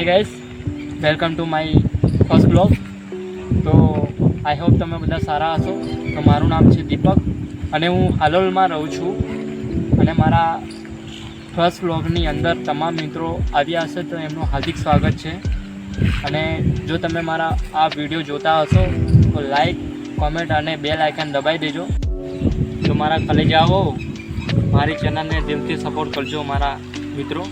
Hi guys, welcome to my first blog. તો I hope તમે બધા સારા હશો. તો મારું નામ છે દીપક અને હું હાલોલમાં રહું છું. અને મારા ફર્સ્ટ બ્લોગની અંદર તમામ મિત્રો આવ્યા હશે તો એમનું હાર્દિક સ્વાગત છે. અને જો તમે મારા આ વિડીયો જોતા હશો તો લાઈક, કોમેન્ટ અને બેલ આઇકન દબાવી દેજો. તો મારા કલેજાઓ, મારી ચેનલને દિલથી સપોર્ટ કરજો મારા મિત્રો.